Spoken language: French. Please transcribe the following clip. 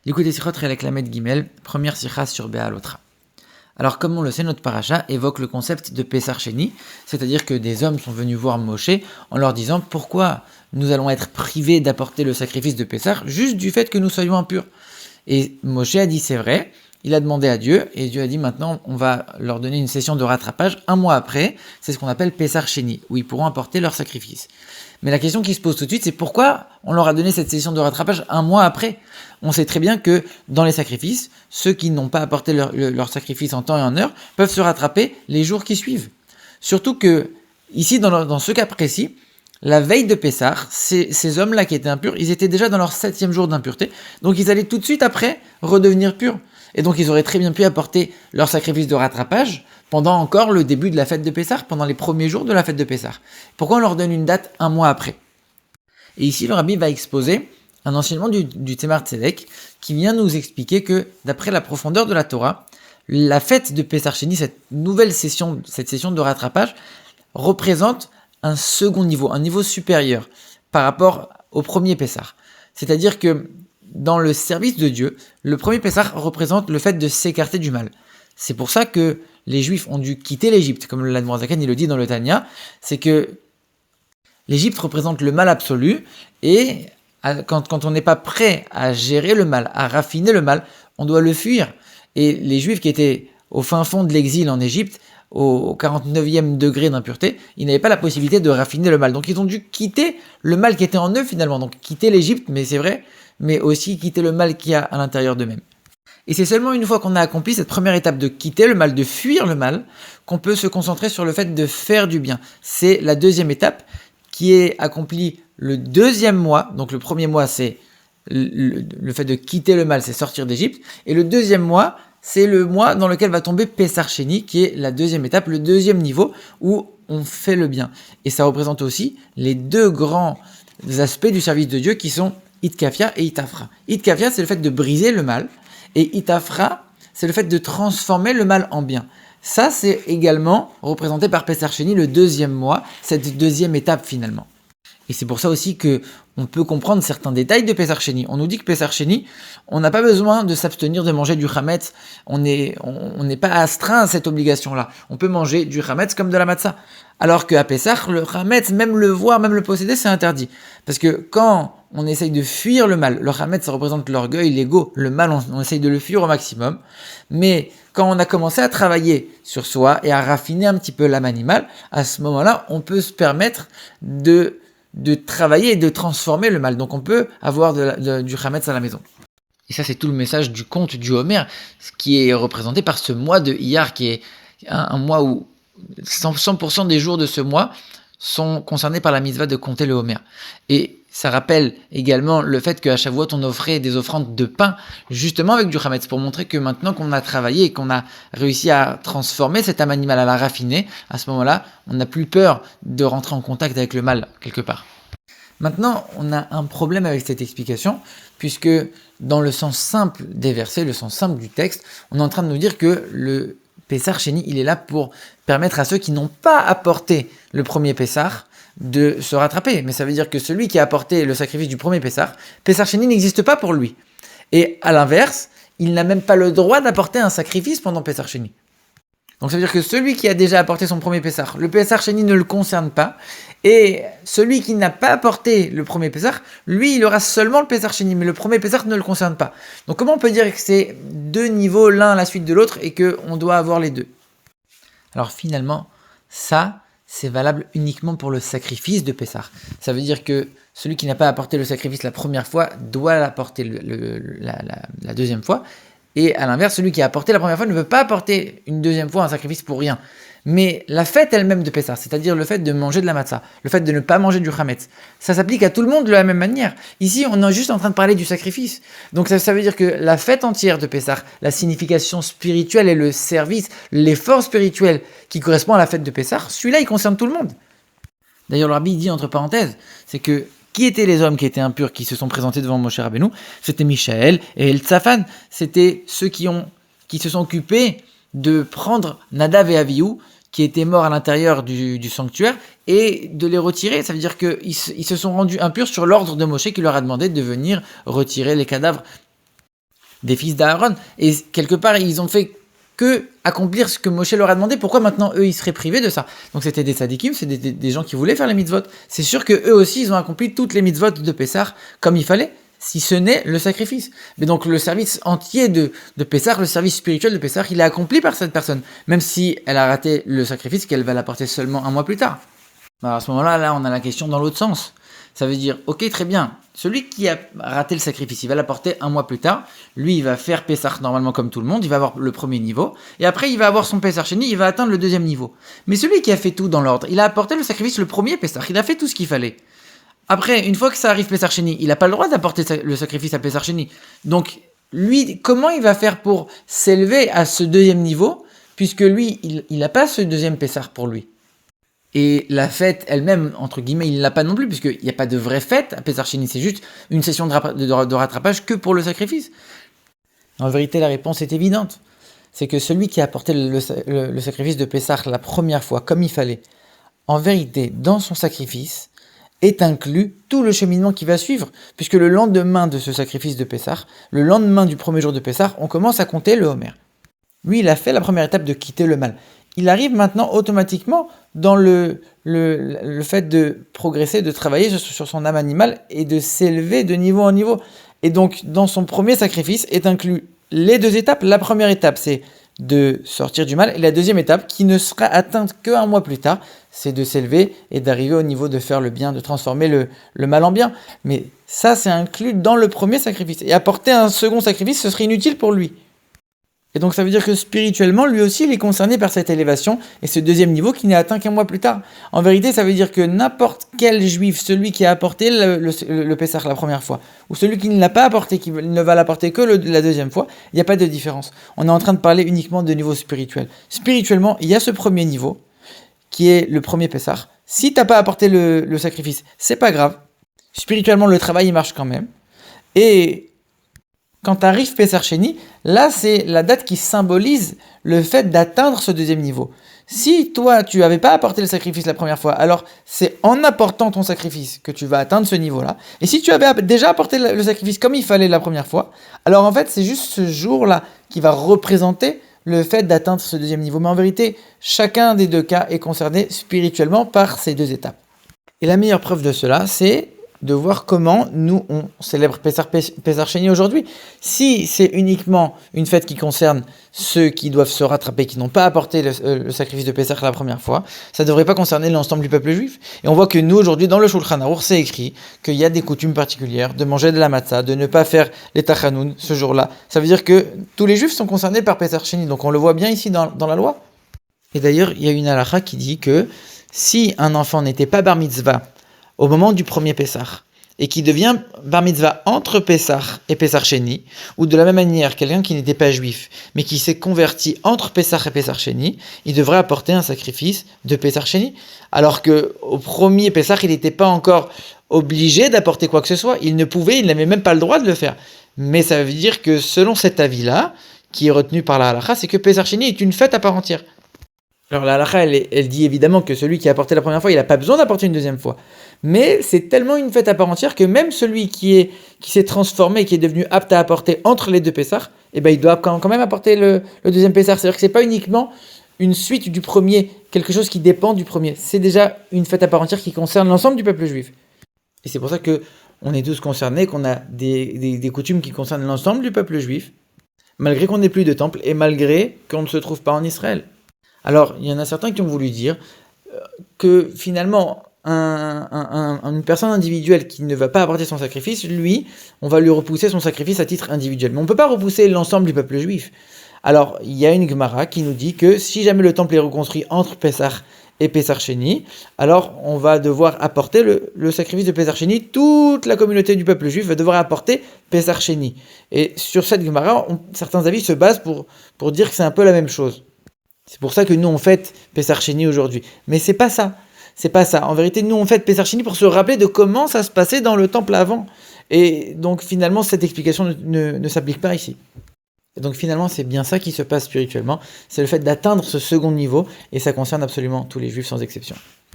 L'écoute Sichot Relek Lamed Gimel, première sikha sur Béalotra. Alors, comme on le sait, notre paracha évoque le concept de Pessar Sheni, c'est-à-dire que des hommes sont venus voir Moshe en leur disant pourquoi nous allons être privés d'apporter le sacrifice de Pessar juste du fait que nous soyons impurs. Et Moshe a dit c'est vrai, il a demandé à Dieu, et Dieu a dit maintenant on va leur donner une session de rattrapage un mois après, c'est ce qu'on appelle Pessar Sheni, où ils pourront apporter leur sacrifice. Mais la question qui se pose tout de suite, c'est pourquoi on leur a donné cette session de rattrapage un mois après? On sait très bien que dans les sacrifices, ceux qui n'ont pas apporté leur sacrifice en temps et en heure peuvent se rattraper les jours qui suivent. Surtout que, ici, dans ce cas précis, la veille de Pessah, ces hommes-là qui étaient impurs, ils étaient déjà dans leur 7e jour d'impureté, donc ils allaient tout de suite après redevenir purs. Et donc ils auraient très bien pu apporter leur sacrifice de rattrapage pendant encore le début de la fête de Pessah, pendant les premiers jours de la fête de Pessah. Pourquoi on leur donne une date un mois après? Et ici, le rabbi va exposer un enseignement du Tzemar Tzedek qui vient nous expliquer que, d'après la profondeur de la Torah, la fête de Pessah Sheni, cette session de rattrapage, représente un second niveau, un niveau supérieur par rapport au premier Pessah. C'est-à-dire que dans le service de Dieu, le premier Pessah représente le fait de s'écarter du mal. C'est pour ça que les Juifs ont dû quitter l'Égypte, comme l'Admorazaken il le dit dans le Tanya, c'est que l'Égypte représente le mal absolu, et quand on n'est pas prêt à gérer le mal, à raffiner le mal, on doit le fuir. Et les Juifs qui étaient au fin fond de l'exil en Égypte, au 49e degré d'impureté, ils n'avaient pas la possibilité de raffiner le mal. Donc ils ont dû quitter le mal qui était en eux finalement. Donc quitter l'Égypte, mais c'est vrai, mais aussi quitter le mal qu'il y a à l'intérieur d'eux-mêmes. Et c'est seulement une fois qu'on a accompli cette première étape de quitter le mal, de fuir le mal, qu'on peut se concentrer sur le fait de faire du bien. C'est la deuxième étape qui est accomplie le 2e mois. Donc le premier mois, c'est le fait de quitter le mal, c'est sortir d'Égypte. Et le 2e mois, c'est le mois dans lequel va tomber Pessar Sheni, qui est la 2e étape, le 2e niveau où on fait le bien. Et ça représente aussi les deux grands aspects du service de Dieu qui sont Itkafia et Itafra. Itkafia, c'est le fait de briser le mal, et Itafra, c'est le fait de transformer le mal en bien. Ça, c'est également représenté par Pessar Sheni, le 2e mois, cette 2e étape finalement. Et c'est pour ça aussi que on peut comprendre certains détails de Pessar Sheni. On nous dit que Pessar Sheni, on n'a pas besoin de s'abstenir de manger du chametz. On n'est pas astreint à cette obligation-là. On peut manger du chametz comme de la matzah. Alors qu'à Pessah, le chametz, même le voir, même le posséder, c'est interdit. Parce que quand on essaye de fuir le mal, le chametz, ça représente l'orgueil, l'ego. Le mal, on essaye de le fuir au maximum. Mais quand on a commencé à travailler sur soi et à raffiner un petit peu l'âme animale, à ce moment-là, on peut se permettre de travailler et de transformer le mal. Donc on peut avoir du chametz à la maison. Et ça, c'est tout le message du conte du Homer, qui est représenté par ce mois de Iyar, qui est un mois où 100% des jours de ce mois sont concernés par la mitzvah de compter le Homer. Et ça rappelle également le fait qu'à Shavuot, on offrait des offrandes de pain, justement avec du chametz, pour montrer que maintenant qu'on a travaillé et qu'on a réussi à transformer cet âme animale, à la raffiner, à ce moment-là, on n'a plus peur de rentrer en contact avec le mal, quelque part. Maintenant, on a un problème avec cette explication, puisque dans le sens simple des versets, le sens simple du texte, on est en train de nous dire que le Pessar Sheni, il est là pour permettre à ceux qui n'ont pas apporté le premier Pessar de se rattraper. Mais ça veut dire que celui qui a apporté le sacrifice du premier Pessar, Pessar Sheni n'existe pas pour lui. Et à l'inverse, il n'a même pas le droit d'apporter un sacrifice pendant Pessar Sheni. Donc ça veut dire que celui qui a déjà apporté son premier Pessar, le Pessar Sheni ne le concerne pas. Et celui qui n'a pas apporté le premier Pessar, lui, il aura seulement le Pessar Sheni, mais le premier Pessar ne le concerne pas. Donc comment on peut dire que c'est deux niveaux l'un à la suite de l'autre et qu'on doit avoir les deux? Alors finalement, ça, c'est valable uniquement pour le sacrifice de Pessar. Ça veut dire que celui qui n'a pas apporté le sacrifice la première fois doit l'apporter la deuxième fois. Et à l'inverse, celui qui a apporté la première fois ne veut pas apporter une deuxième fois un sacrifice pour rien. Mais la fête elle-même de Pessah, c'est-à-dire le fait de manger de la matzah, le fait de ne pas manger du chametz, ça s'applique à tout le monde de la même manière. Ici, on est juste en train de parler du sacrifice. Donc ça veut dire que la fête entière de Pessah, la signification spirituelle et le service, l'effort spirituel qui correspond à la fête de Pessah, celui-là, il concerne tout le monde. D'ailleurs, le rabbi dit entre parenthèses, c'est que qui étaient les hommes qui étaient impurs, qui se sont présentés devant Moshe Rabbeinu? C'était Michaël et Eltsaphan. C'était ceux qui se sont occupés de prendre Nadav et Avihu, qui étaient morts à l'intérieur du sanctuaire, et de les retirer. Ça veut dire qu'ils se sont rendus impurs sur l'ordre de Moshe qui leur a demandé de venir retirer les cadavres des fils d'Aaron. Et quelque part, ils ont fait que accomplir ce que Moshe leur a demandé. Pourquoi maintenant eux ils seraient privés de ça? Donc c'était des tzadikim, c'est des gens qui voulaient faire les mitzvot. C'est sûr que eux aussi ils ont accompli toutes les mitzvot de Pessah comme il fallait, si ce n'est le sacrifice. Mais donc le service entier de Pessah, le service spirituel de Pessah, il est accompli par cette personne, même si elle a raté le sacrifice qu'elle va l'apporter seulement un mois plus tard. Alors à ce moment-là, là on a la question dans l'autre sens. Ça veut dire, ok, très bien, celui qui a raté le sacrifice, il va l'apporter un mois plus tard. Lui, il va faire Pessah normalement comme tout le monde, il va avoir le premier niveau. Et après, il va avoir son Pessah Sheni, il va atteindre le deuxième niveau. Mais celui qui a fait tout dans l'ordre, il a apporté le sacrifice le premier Pessah, il a fait tout ce qu'il fallait. Après, une fois que ça arrive Pessah Sheni, il n'a pas le droit d'apporter le sacrifice à Pessah Sheni. Donc, lui, comment il va faire pour s'élever à ce deuxième niveau, puisque lui, il n'a pas ce deuxième Pessah pour lui. Et la fête elle-même, entre guillemets, il ne l'a pas non plus, puisqu'il n'y a pas de vraie fête à Pessah Sheni, c'est juste une session de rattrapage que pour le sacrifice. En vérité, la réponse est évidente. C'est que celui qui a apporté le sacrifice de Pessah la première fois, comme il fallait, en vérité, dans son sacrifice, est inclus tout le cheminement qui va suivre, puisque le lendemain de ce sacrifice de Pessah, le lendemain du premier jour de Pessah, on commence à compter le Homer. Lui, il a fait la première étape de quitter le mal. Il arrive maintenant automatiquement dans le fait de progresser, de travailler sur son âme animale et de s'élever de niveau en niveau. Et donc, dans son premier sacrifice est inclus les deux étapes. La première étape, c'est de sortir du mal. Et la deuxième étape, qui ne sera atteinte qu'un mois plus tard, c'est de s'élever et d'arriver au niveau de faire le bien, de transformer le mal en bien. Mais ça, c'est inclus dans le premier sacrifice. Et apporter un second sacrifice, ce serait inutile pour lui. Et donc ça veut dire que spirituellement, lui aussi, il est concerné par cette élévation et ce deuxième niveau qui n'est atteint qu'un mois plus tard. En vérité, ça veut dire que n'importe quel juif, celui qui a apporté le Pessah la première fois, ou celui qui ne l'a pas apporté, qui ne va l'apporter que la deuxième fois, il n'y a pas de différence. On est en train de parler uniquement de niveau spirituel. Spirituellement, il y a ce premier niveau, qui est le premier Pessah. Si tu n'as pas apporté le sacrifice, c'est pas grave. Spirituellement, le travail, il marche quand même. Et quand tu arrives Pessah Sheni, là c'est la date qui symbolise le fait d'atteindre ce deuxième niveau. Si toi tu n'avais pas apporté le sacrifice la première fois, alors c'est en apportant ton sacrifice que tu vas atteindre ce niveau-là. Et si tu avais déjà apporté le sacrifice comme il fallait la première fois, alors en fait c'est juste ce jour-là qui va représenter le fait d'atteindre ce deuxième niveau. Mais en vérité, chacun des deux cas est concerné spirituellement par ces deux étapes. Et la meilleure preuve de cela, c'est de voir comment nous, on célèbre Pessah Sheni aujourd'hui. Si c'est uniquement une fête qui concerne ceux qui doivent se rattraper, qui n'ont pas apporté le sacrifice de Pessah la première fois, ça ne devrait pas concerner l'ensemble du peuple juif. Et on voit que nous, aujourd'hui, dans le Shulchan Aruch, c'est écrit qu'il y a des coutumes particulières, de manger de la matzah, de ne pas faire les tachanoun ce jour-là. Ça veut dire que tous les juifs sont concernés par Pessah Sheni. Donc on le voit bien ici dans la loi. Et d'ailleurs, il y a une halakha qui dit que si un enfant n'était pas bar mitzvah au moment du premier Pessah, et qui devient bar mitzvah entre Pessah et Pessah Sheni, ou de la même manière, quelqu'un qui n'était pas juif, mais qui s'est converti entre Pessah et Pessah Sheni, il devrait apporter un sacrifice de Pessah Sheni, alors qu'au premier Pessah, il n'était pas encore obligé d'apporter quoi que ce soit, il n'avait même pas le droit de le faire. Mais ça veut dire que selon cet avis-là, qui est retenu par la halakha, c'est que Pessah Sheni est une fête à part entière. Alors la halakha, elle dit évidemment que celui qui a apporté la première fois, il n'a pas besoin d'apporter une deuxième fois. Mais c'est tellement une fête à part entière que même celui qui s'est transformé, qui est devenu apte à apporter entre les deux Pessah, il doit quand même apporter le deuxième Pessah. C'est-à-dire que ce n'est pas uniquement une suite du premier, quelque chose qui dépend du premier. C'est déjà une fête à part entière qui concerne l'ensemble du peuple juif. Et c'est pour ça qu'on est tous concernés, qu'on a des coutumes qui concernent l'ensemble du peuple juif, malgré qu'on n'ait plus de temple et malgré qu'on ne se trouve pas en Israël. Alors, il y en a certains qui ont voulu dire que finalement, une personne individuelle qui ne va pas apporter son sacrifice, lui, on va lui repousser son sacrifice à titre individuel. Mais on ne peut pas repousser l'ensemble du peuple juif. Alors, il y a une Gemara qui nous dit que si jamais le temple est reconstruit entre Pessah et Pessah Sheni, alors on va devoir apporter le sacrifice de Pessah Sheni. Toute la communauté du peuple juif va devoir apporter Pessah Sheni. Et sur cette Gemara, certains avis se basent pour dire que c'est un peu la même chose. C'est pour ça que nous on fête Pessah Sheni aujourd'hui. Mais c'est pas ça. C'est pas ça. En vérité, nous on fête Pessah Sheni pour se rappeler de comment ça se passait dans le temple avant. Et donc finalement, cette explication ne s'applique pas ici. Et donc finalement, c'est bien ça qui se passe spirituellement. C'est le fait d'atteindre ce second niveau. Et ça concerne absolument tous les juifs sans exception.